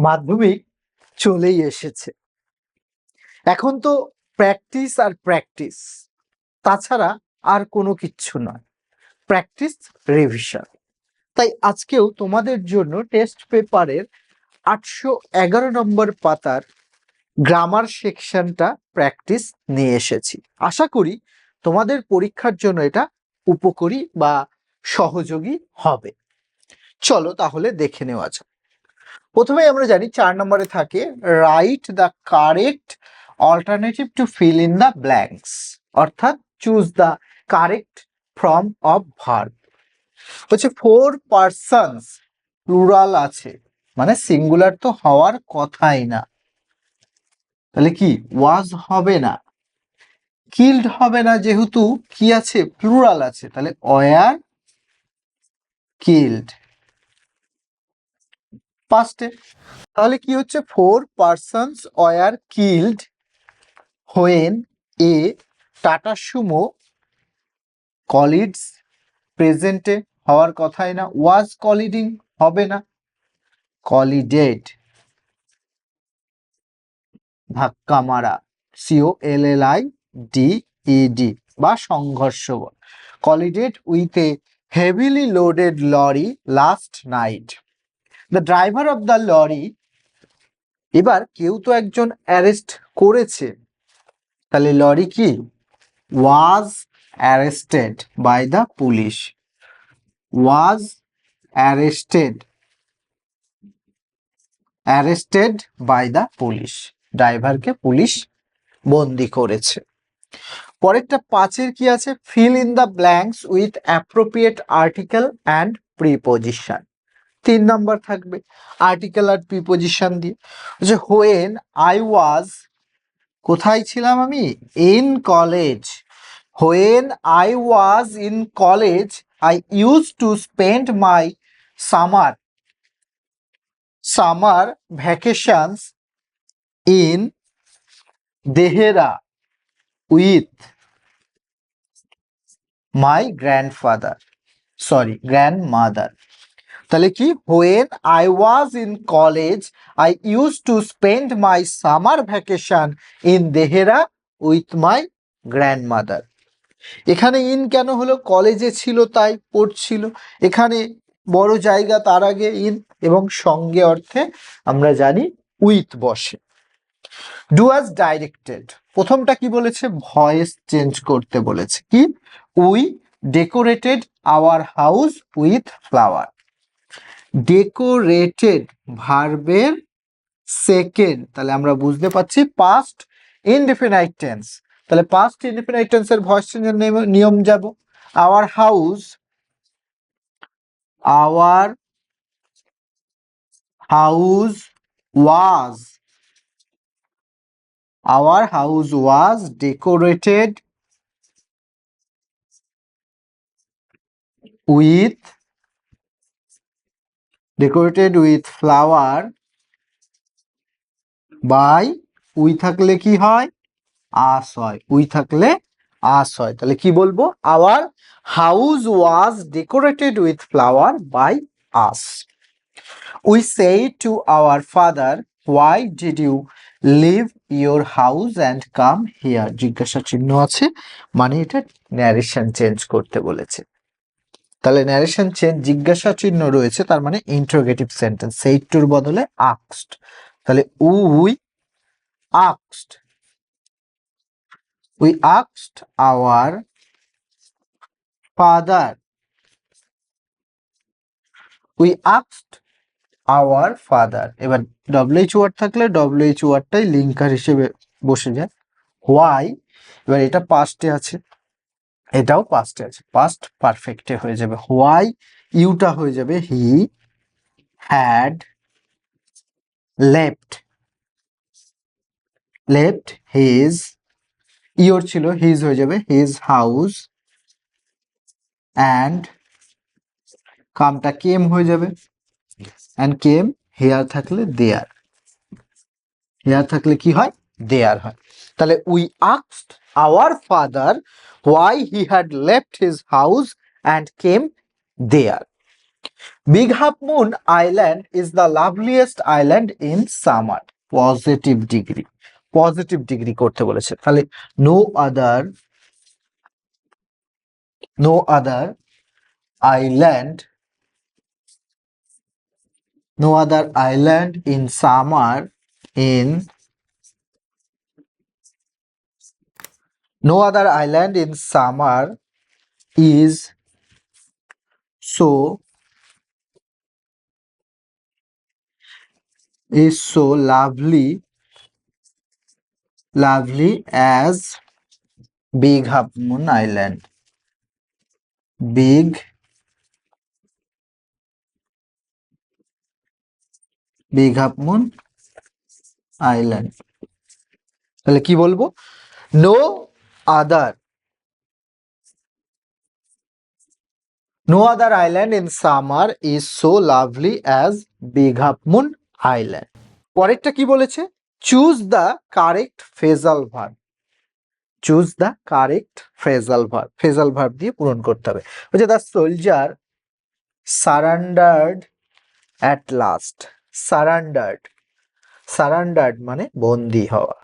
মাধ্যমিক চলেই এসেছে। এখন তো প্র্যাকটিস আর প্র্যাকটিস, তাছাড়া আর কোনো কিচ্ছু নয়। Practice, revision. তাই আজকেও তোমাদের জন্য টেস্ট পেপারের 811 নম্বর পাতার গ্রামার সেকশনটা প্র্যাকটিস নিয়ে এসেছি। আশা করি তোমাদের পরীক্ষার জন্য এটা উপকারী বা সহযোগী হবে। চলো তাহলে দেখে নেওয়া যাক। প্রথমে আমরা জানি 4 নম্বরে থাকে right the correct alternative to fill in the blanks, অর্থাৎ choose the correct form of verb. হচ্ছে 4 পারসনস প্লুরাল আছে, মানে সিঙ্গুলার তো হওয়ার কথাই না, তাহলে কি ওয়াজ হবে না, কিল্ড হবে না, যেহেতু কি আছে প্লুরাল আছে, তাহলে ওয়ার কিল্ড পাস্টে। তাহলে কি হচ্ছে 4 persons were killed when a Tata Sumo collides, প্রেজেন্টে হওয়ার কথাই না, ওয়াজ কলিডিং হবে না, কলিডেড ধাক্কা মারা, COLLIDED বা সংঘর্ষ, collided with a heavily loaded lorry last night. The driver of the lorry, এবার কেউ তো একজন অ্যারেস্ট করেছে, তাহলে লরি কি was arrested by the police, was arrested by the police, ড্রাইভারকে পুলিশ বন্দি করেছে। পরেরটা 5-এর কি আছে, fill in the blanks with appropriate article and preposition. 3 নম্বর থাকবে আর্টিকেল আর প্রিপোজিশন দিয়ে। যে হোয়েন আই ওয়াজ, কোথায় ছিলাম আমি, in college, when I was in college I use to spend my summer vacations in Dehra with my grandmother. তাহলে কি when I was in college I use to spend my summer vacation in Dehra with my grandmother. এখানে in কেন হলো, কলেজে ছিল তাই পড়ছিল, এখানে বড় জায়গা তার আগে ইন, এবং সঙ্গে অর্থে আমরা জানি উইথ বসে। ডু অ্যাজ ডাইরেক্টেড, প্রথমটা কি বলেছে, ভয়েস চেঞ্জ করতে বলেছে, কি we decorated our house with flower. Decorated ভার্বের সেকেন্ড, তাহলে আমরা বুঝতে পারছি পাস্ট ইনডেফিনাইট টেন্স, তাহলে পাস্ট ইনডেফিনাইট টেন্সের ভয়েস চেঞ্জের নিয়ম যাব। Our house was decorated with flower by, we থাকলে কি হয় আস হয়, উই থাকলে আস হয়, তাহলে কি বলবো, our house was decorated with flower by us. We say to our father why did you leave your house and come here, জিজ্ঞাসা চিহ্ন আছে, মানে এটা ন্যারেশন চেঞ্জ করতে বলেছে, তাহলে ন্যারেশন চেঞ্জ জিজ্ঞাসা চিহ্ন রয়েছে, তার মানে ইন্টারোগেটিভ সেন্টেন্স, সেই টুর বদলে আস্কড, তাহলে উই আস্কড our father, এবার WH ওয়ার্ড থাকলে WH ওয়ার্ডটাই লিঙ্কার হিসেবে বসে যায়। হোয়াই, এবার এটা পাস্টে আছে, এটাও পাস্টে আছে, পাস্ট পারফেক্টে হয়ে যাবে, হোয়াই ইউটা হয়ে যাবে হি হ্যাড লেফট হিজ, ইয়োর ছিল হিজ হয়ে যাবে হিজ হাউস, অ্যান্ড কামটা কেম হয়ে যাবে, অ্যান্ড কেম হেয়ার থাকলে দেয়ার, হেয়ার থাকলে কি হয় দেয়ার হয়, তাহলে we asked our father why he had left his house and came there. Big Half Moon Island is the loveliest island in summer. Positive degree. Positive degree করতে বলেছে। তাহলে no other island in summer in no other island in summer is so lovely as Big Half Moon Island. Big Half Moon Island. তাহলে কি বলবো? No other island in summer is so lovely as Big Half Moon Island. পরেরটা কি বলেছে? Choose the correct phrasal verb. Choose the correct phrasal verb. Phrasal verb দিয়ে পূরণ করতে হবে। বলছে the soldier surrendered at last. Surrendered মানে বন্দী হওয়া।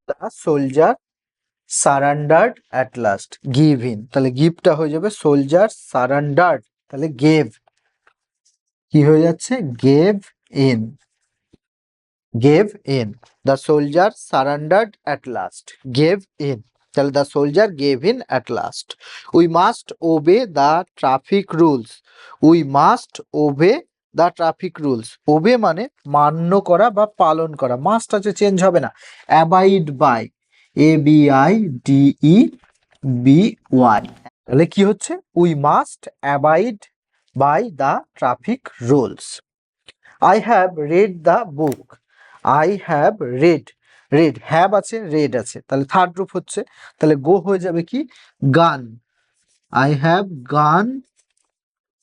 The soldier surrendered at last. Give in. তাহলে গিভটা হয়ে যাবে soldier surrendered. তাহলে gave কি হয়ে যাচ্ছে? Gave in. The soldier surrendered at last. Gave in. তাহলে the soldier gave in at last. We must obey the traffic rules. We must obey the traffic rules. Obey মানে মান্য করা বা পালন করা। Must আছে, চেঞ্জ হবে না। Abide by. ABIDEBY. তাহলে কি হচ্ছে? We must abide by the traffic rules. I have read the book. I have read. have আছে, read আছে। তাহলে থার্ড রূপ হচ্ছে, তাহলে গো হয়ে যাবে কি? gone. I have gone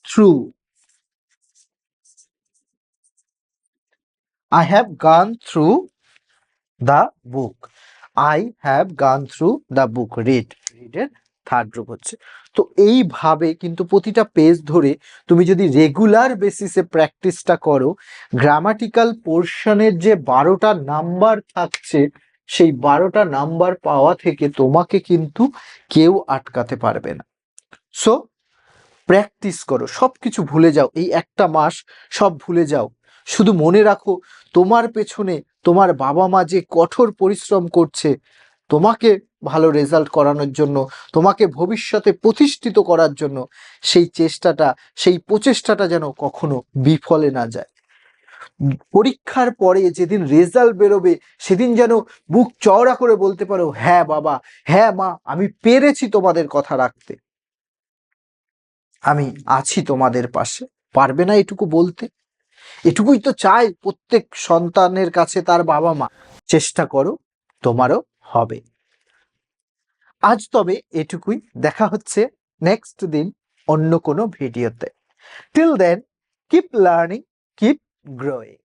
through. I have gone through the book. I have gone through the book. read এর থার্ড রূপ হচ্ছে। তো এইভাবে কিন্তু প্রতিটা পেজ ধরে তুমি যদি রেগুলার বেসিসে প্র্যাকটিসটা করো, গ্রামাটিক্যাল পোর্শনের যে 12টা নাম্বার থাকছে সেই 12টা নাম্বার পাওয়া থেকে তোমাকে কিন্তু কেউ আটকাতে পারবে না। সো প্র্যাকটিস করো, সবকিছু ভুলে যাও, এই একটা মাস সব ভুলে যাও, শুধু মনে রাখো তোমার পেছনে তোমার বাবা মা যে কঠোর পরিশ্রম করছে তোমাকে ভালো রেজাল্ট করানোর জন্য, তোমাকে ভবিষ্যতে প্রতিষ্ঠিত করার জন্য। সেই চেষ্টাটা, সেই প্রচেষ্টাটা যেন কখনো বিফলে না যায়। পরীক্ষার পরে যেদিন রেজাল্ট বেরোবে সেদিন যেন বুক চওড়া করে বলতে পারো, হ্যাঁ বাবা, হ্যাঁ মা, আমি পেরেছি তোমাদের কথা রাখতে, আমি আছি তোমাদের পাশে। পারবে না এটুকু বলতে? এটুকুই তো চাই প্রত্যেক সন্তানের কাছে তার বাবা মা। চেষ্টা করো, তোমারও হবে। আজ তবে এটুকুই, দেখা হচ্ছে নেক্সট দিন অন্য কোনো ভিডিওতে। Till then, keep learning, keep growing.